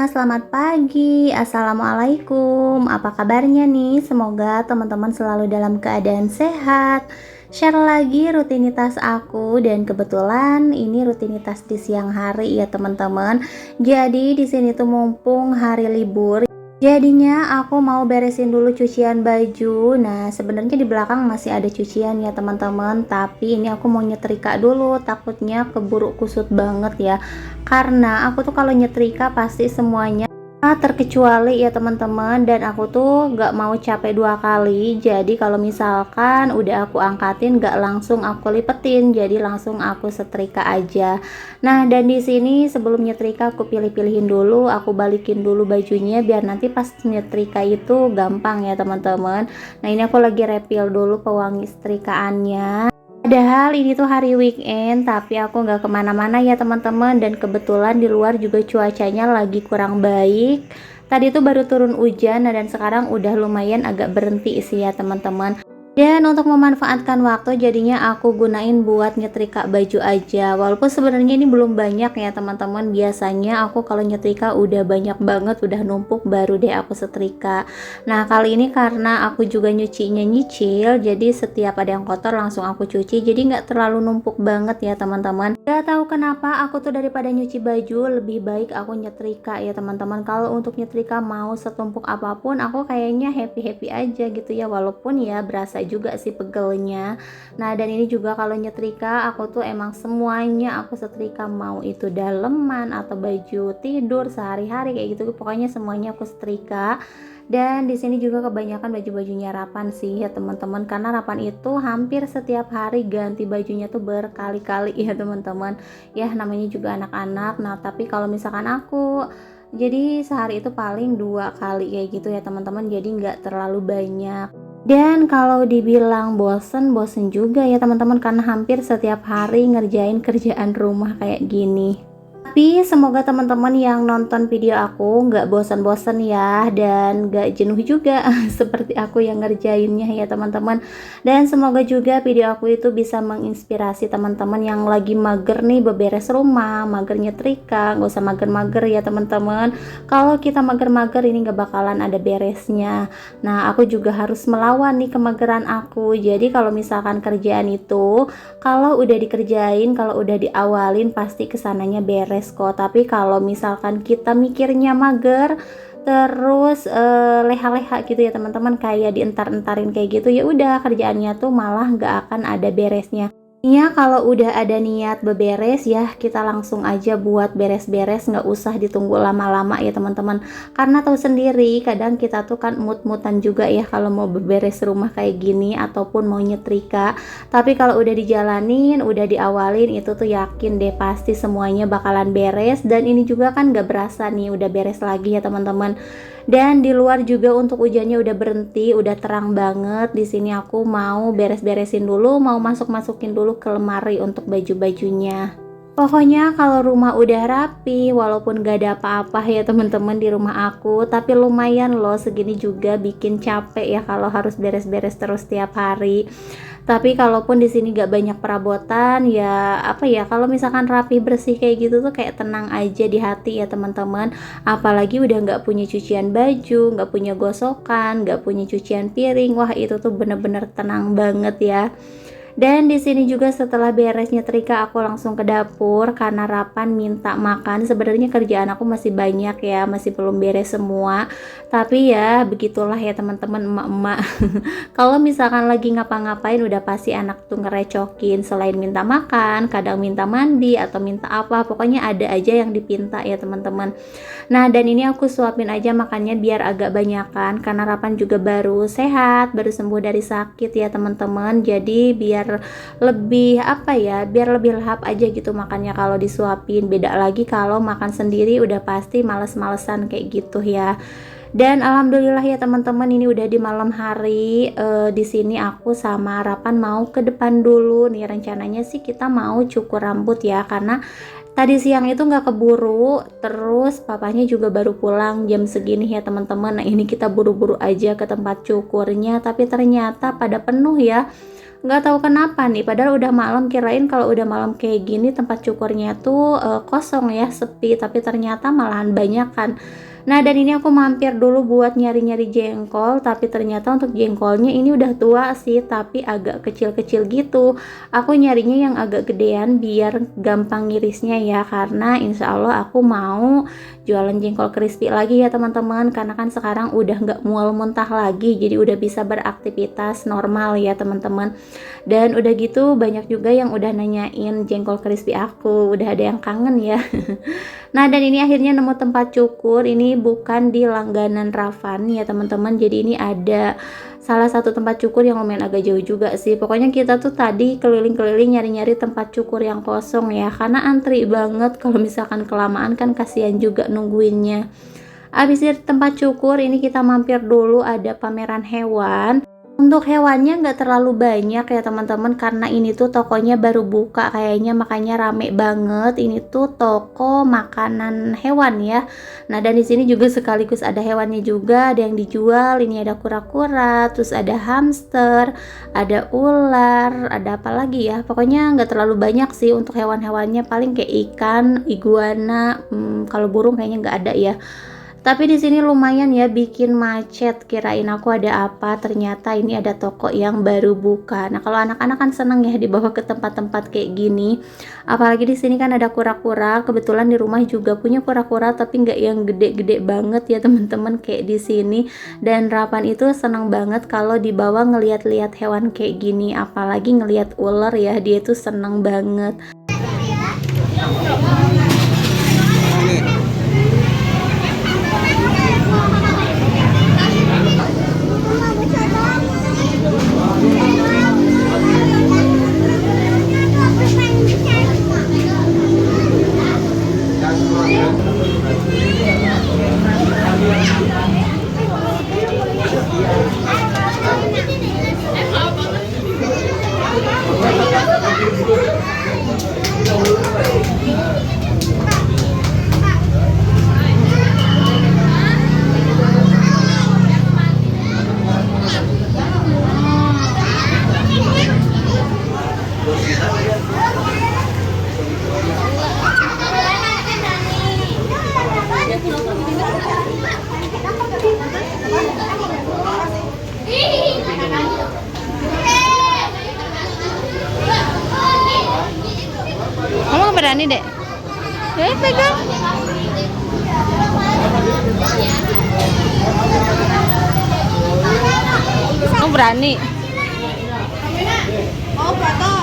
selamat pagi. Assalamualaikum. Apa kabarnya nih? Semoga teman-teman selalu dalam keadaan sehat. Share lagi rutinitas aku dan kebetulan ini rutinitas di siang hari ya teman-teman. Jadi di sini tuh mumpung hari libur. Jadinya aku mau beresin dulu cucian baju. Nah, sebenarnya di belakang masih ada cucian ya teman-teman, tapi ini aku mau nyetrika dulu, takutnya keburu kusut banget ya. Karena aku tuh kalau nyetrika pasti semuanya terkecuali ya teman-teman, dan aku tuh gak mau capek dua kali. Jadi kalau misalkan udah aku angkatin gak langsung aku lipetin, jadi langsung aku setrika aja. Nah, dan di sini sebelum nyetrika aku pilih-pilihin dulu, aku balikin dulu bajunya biar nanti pas nyetrika itu gampang ya teman-teman. Nah, ini aku lagi refill dulu pewangi setrikaannya. Padahal ini tuh hari weekend, tapi aku nggak kemana-mana ya teman-teman. Dan kebetulan di luar juga cuacanya lagi kurang baik. Tadi tuh baru turun hujan, nah dan sekarang udah lumayan agak berhenti sih ya teman-teman. Dan untuk memanfaatkan waktu jadinya aku gunain buat nyetrika baju aja. Walaupun sebenarnya ini belum banyak ya teman-teman. Biasanya aku kalau nyetrika udah banyak banget, udah numpuk baru deh aku setrika. Nah, kali ini karena aku juga nyucinya nyicil, jadi setiap ada yang kotor langsung aku cuci. Jadi nggak terlalu numpuk banget ya teman-teman. Gak tahu kenapa aku tuh daripada nyuci baju lebih baik aku nyetrika ya teman-teman. Kalau untuk nyetrika mau setumpuk apapun aku kayaknya happy-happy aja gitu ya. Walaupun ya berasa juga sih pegelnya. Nah, dan ini juga kalau nyetrika aku tuh emang semuanya aku setrika, mau itu daleman atau baju tidur sehari-hari kayak gitu, pokoknya semuanya aku setrika. Dan di sini juga kebanyakan baju-bajunya Rapan sih ya teman-teman, karena Rapan itu hampir setiap hari ganti bajunya tuh berkali-kali ya teman-teman. Ya namanya juga anak-anak. Nah, tapi kalau misalkan aku jadi sehari itu paling 2 kali kayak gitu ya teman-teman, jadi nggak terlalu banyak. Dan kalau dibilang bosen juga ya teman-teman, karena hampir setiap hari ngerjain kerjaan rumah kayak gini. Tapi semoga teman-teman yang nonton video aku nggak bosan-bosan ya, dan nggak jenuh juga seperti aku yang ngerjainnya ya teman-teman. Dan semoga juga video aku itu bisa menginspirasi teman-teman yang lagi mager nih beberes rumah, mager nyetrika. Nggak usah mager-mager ya teman-teman. Kalau kita mager-mager ini nggak bakalan ada beresnya. Nah, aku juga harus melawan nih kemageran aku. Jadi kalau misalkan kerjaan itu kalau udah dikerjain, kalau udah diawalin pasti kesananya beres kok. Tapi kalau misalkan kita mikirnya mager terus leha-leha gitu ya teman-teman, kayak dientar-entarin kayak gitu, ya udah kerjaannya tuh malah nggak akan ada beresnya. Iya, kalau udah ada niat beberes ya kita langsung aja buat beres-beres, nggak usah ditunggu lama-lama ya teman-teman. Karena tahu sendiri kadang kita tuh kan mut-mutan juga ya kalau mau beberes rumah kayak gini ataupun mau nyetrika. Tapi kalau udah dijalanin, udah diawalin, itu tuh yakin deh pasti semuanya bakalan beres. Dan ini juga kan nggak berasa nih udah beres lagi ya teman-teman. Dan di luar juga untuk hujannya udah berhenti, udah terang banget. Di sini aku mau beres-beresin dulu, mau masuk-masukin dulu ke lemari untuk baju-bajunya. Pokoknya kalau rumah udah rapi, walaupun gak ada apa-apa ya teman-teman di rumah aku, tapi lumayan loh, segini juga bikin capek ya kalau harus beres-beres terus tiap hari. Tapi kalaupun di sini gak banyak perabotan ya apa ya, kalau misalkan rapi bersih kayak gitu tuh kayak tenang aja di hati ya teman-teman. Apalagi udah gak punya cucian baju, gak punya gosokan, gak punya cucian piring, wah itu tuh bener-bener tenang banget ya. Dan di sini juga setelah beres nyetrika aku langsung ke dapur karena Rapan minta makan. Sebenarnya kerjaan aku masih banyak ya, masih belum beres semua. Tapi ya begitulah ya teman-teman, emak-emak. Kalau misalkan lagi ngapa-ngapain udah pasti anak tuh ngerecokin, selain minta makan, kadang minta mandi atau minta apa, pokoknya ada aja yang dipinta ya teman-teman. Nah, dan ini aku suapin aja makannya biar agak banyakan karena Rapan juga baru sehat, baru sembuh dari sakit ya teman-teman. Jadi biar lebih apa ya, biar lebih lahap aja gitu makannya kalau disuapin. Beda lagi kalau makan sendiri udah pasti males-malesan kayak gitu ya. Dan alhamdulillah ya teman-teman, ini udah di malam hari. Di sini aku sama Rapan mau ke depan dulu nih, rencananya sih kita mau cukur rambut ya, karena tadi siang itu nggak keburu, terus papanya juga baru pulang jam segini ya teman-teman. Nah, ini kita buru-buru aja ke tempat cukurnya, tapi ternyata pada penuh ya. Nggak tahu kenapa nih, padahal udah malam, kirain kalau udah malam kayak gini tempat cukurnya tuh kosong ya, sepi, tapi ternyata malahan banyak kan. Nah, dan ini aku mampir dulu buat nyari-nyari jengkol, tapi ternyata untuk jengkolnya ini udah tua sih, tapi agak kecil-kecil gitu. Aku nyarinya yang agak gedean biar gampang ngirisnya ya, karena insya Allah aku mau jualan jengkol crispy lagi ya teman-teman, karena kan sekarang udah nggak mual muntah lagi, jadi udah bisa beraktivitas normal ya teman-teman. Dan udah gitu banyak juga yang udah nanyain jengkol crispy aku, udah ada yang kangen ya. Nah, dan ini akhirnya nemu tempat cukur. Ini bukan di langganan Rafan ya teman-teman, jadi ini ada salah satu tempat cukur yang lumayan agak jauh juga sih. Pokoknya kita tuh tadi keliling-keliling nyari-nyari tempat cukur yang kosong ya, karena antri banget. Kalau misalkan kelamaan kan kasihan juga nungguinnya. Abis dari tempat cukur ini kita mampir dulu ada pameran hewan. Untuk hewannya nggak terlalu banyak ya teman-teman, karena ini tuh tokonya baru buka kayaknya, makanya rame banget. Ini tuh toko makanan hewan ya. Nah, dan di sini juga sekaligus ada hewannya juga, ada yang dijual. Ini ada kura-kura, terus ada hamster, ada ular, ada apa lagi ya. Pokoknya nggak terlalu banyak sih untuk hewan-hewannya, paling kayak ikan, iguana, kalau burung kayaknya nggak ada ya. Tapi di sini lumayan ya bikin macet, kirain aku ada apa, ternyata ini ada toko yang baru buka. Nah, kalau anak-anak kan seneng ya dibawa ke tempat-tempat kayak gini. Apalagi di sini kan ada kura-kura, kebetulan di rumah juga punya kura-kura tapi nggak yang gede-gede banget ya teman-teman kayak di sini. Dan Rapan itu seneng banget kalau dibawa ngeliat-liat hewan kayak gini, apalagi ngeliat ular ya, dia tuh seneng banget. Kamu nggak berani dek? Pegang. Kamu berani? Oh, foto.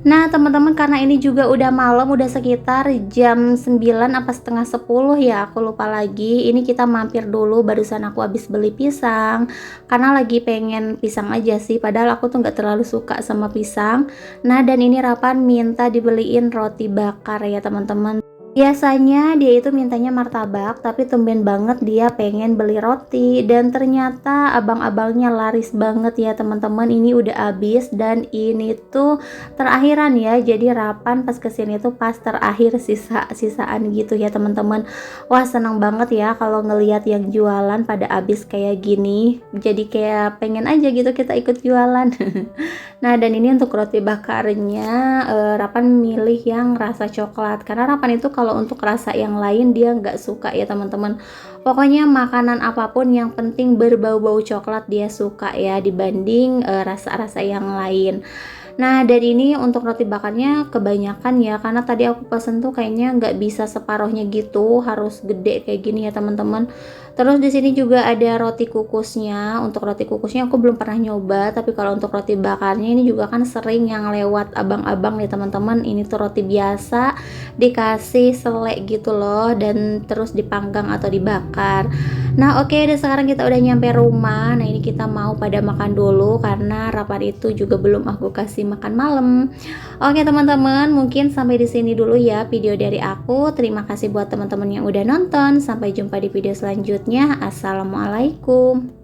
Nah teman-teman, karena ini juga udah malam, udah sekitar jam 9 apa setengah 10 ya, aku lupa lagi. Ini kita mampir dulu, barusan aku habis beli pisang karena lagi pengen pisang aja sih, padahal aku tuh nggak terlalu suka sama pisang. Nah, dan ini Rapan minta dibeliin roti bakar ya teman-teman. Biasanya dia itu mintanya martabak, tapi tumben banget dia pengen beli roti. Dan ternyata abang-abangnya laris banget ya teman-teman. Ini udah habis dan ini tuh terakhiran ya. Jadi Rapan pas kesini tuh pas terakhir sisa-sisaan gitu ya teman-teman. Wah, seneng banget ya kalau ngelihat yang jualan pada habis kayak gini. Jadi kayak pengen aja gitu kita ikut jualan. Nah, dan ini untuk roti bakarnya Rapan milih yang rasa coklat, karena Rapan itu kalau untuk rasa yang lain dia nggak suka ya teman-teman. Pokoknya makanan apapun yang penting berbau-bau coklat dia suka ya, dibanding rasa-rasa yang lain. Nah, dari ini untuk roti bakarnya kebanyakan ya, karena tadi aku pesen tuh kayaknya nggak bisa separuhnya gitu, harus gede kayak gini ya teman-teman. Terus di sini juga ada roti kukusnya. Untuk roti kukusnya aku belum pernah nyoba, tapi kalau untuk roti bakarnya ini juga kan sering yang lewat abang-abang ya teman-teman. Ini tuh roti biasa dikasih selai gitu loh, dan terus dipanggang atau dibakar. Nah, oke deh, sekarang kita udah nyampe rumah. Nah, ini kita mau pada makan dulu karena Rapan itu juga belum aku kasih makan malam. Oke teman-teman, mungkin sampai di sini dulu ya video dari aku. Terima kasih buat teman-teman yang udah nonton. Sampai jumpa di video selanjutnya. Assalamualaikum.